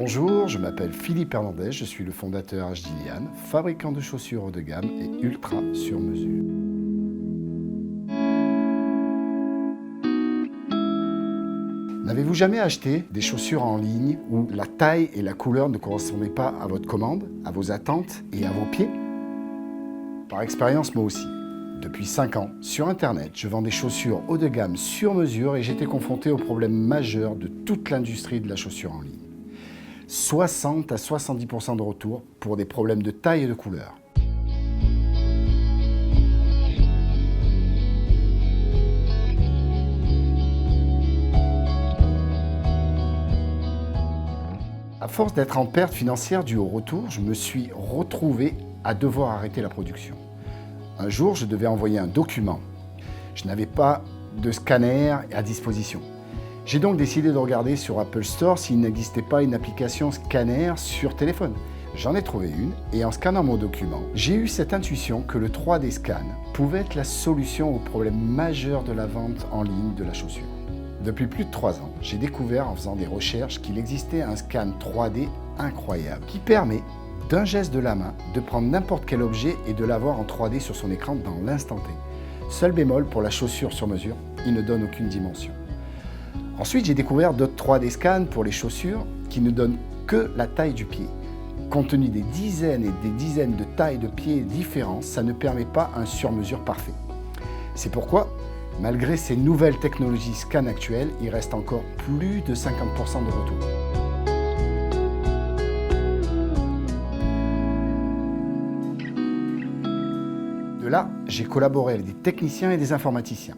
Bonjour, je m'appelle Philippe Hernandez, je suis le fondateur HD Liliane, fabricant de chaussures haut de gamme et ultra sur mesure. N'avez-vous jamais acheté des chaussures en ligne où la taille et la couleur ne correspondaient pas à votre commande, à vos attentes et à vos pieds? Par expérience, moi aussi. Depuis 5 ans, sur Internet, je vends des chaussures haut de gamme sur mesure et j'étais confronté au problème majeur de toute l'industrie de la chaussure en ligne. 60 à 70% de retour pour des problèmes de taille et de couleur. À force d'être en perte financière due au retour, je me suis retrouvé à devoir arrêter la production. Un jour, je devais envoyer un document. Je n'avais pas de scanner à disposition. J'ai donc décidé de regarder sur Apple Store s'il n'existait pas une application scanner sur téléphone. J'en ai trouvé une et en scannant mon document, j'ai eu cette intuition que le 3D scan pouvait être la solution au problème majeur de la vente en ligne de la chaussure. Depuis plus de 3 ans, j'ai découvert en faisant des recherches qu'il existait un scan 3D incroyable qui permet d'un geste de la main de prendre n'importe quel objet et de l'avoir en 3D sur son écran dans l'instant T. Seul bémol pour la chaussure sur mesure, il ne donne aucune dimension. Ensuite, j'ai découvert d'autres 3D scans pour les chaussures qui ne donnent que la taille du pied. Compte tenu des dizaines et des dizaines de tailles de pieds différentes, ça ne permet pas un sur-mesure parfait. C'est pourquoi, malgré ces nouvelles technologies scan actuelles, il reste encore plus de 50% de retour. De là, j'ai collaboré avec des techniciens et des informaticiens.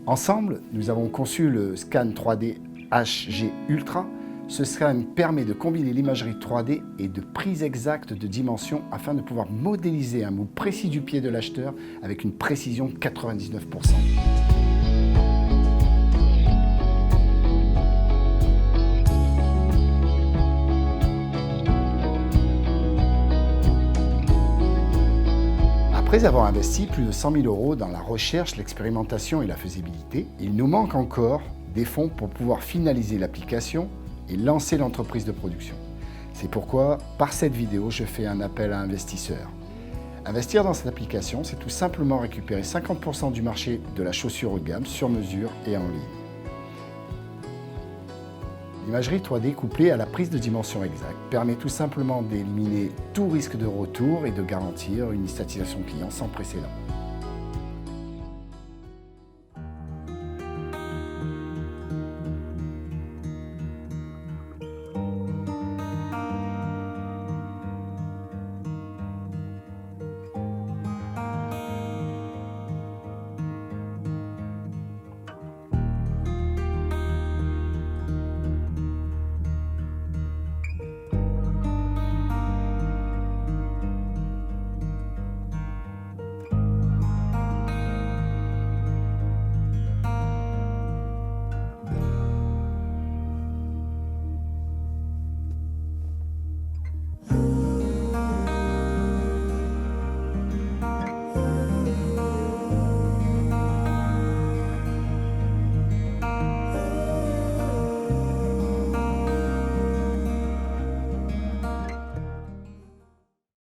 Ensemble, nous avons conçu le scan 3D HG Ultra. Ce scan permet de combiner l'imagerie 3D et de prise exacte de dimensions afin de pouvoir modéliser un moule précis du pied de l'acheteur avec une précision de 99%. Après avoir investi plus de 100 000 € dans la recherche, l'expérimentation et la faisabilité, il nous manque encore des fonds pour pouvoir finaliser l'application et lancer l'entreprise de production. C'est pourquoi, par cette vidéo, je fais un appel à investisseurs. Investir dans cette application, c'est tout simplement récupérer 50% du marché de la chaussure haut de gamme sur mesure et en ligne. L'imagerie 3D couplée à la prise de dimension exacte permet tout simplement d'éliminer tout risque de retour et de garantir une satisfaction client sans précédent.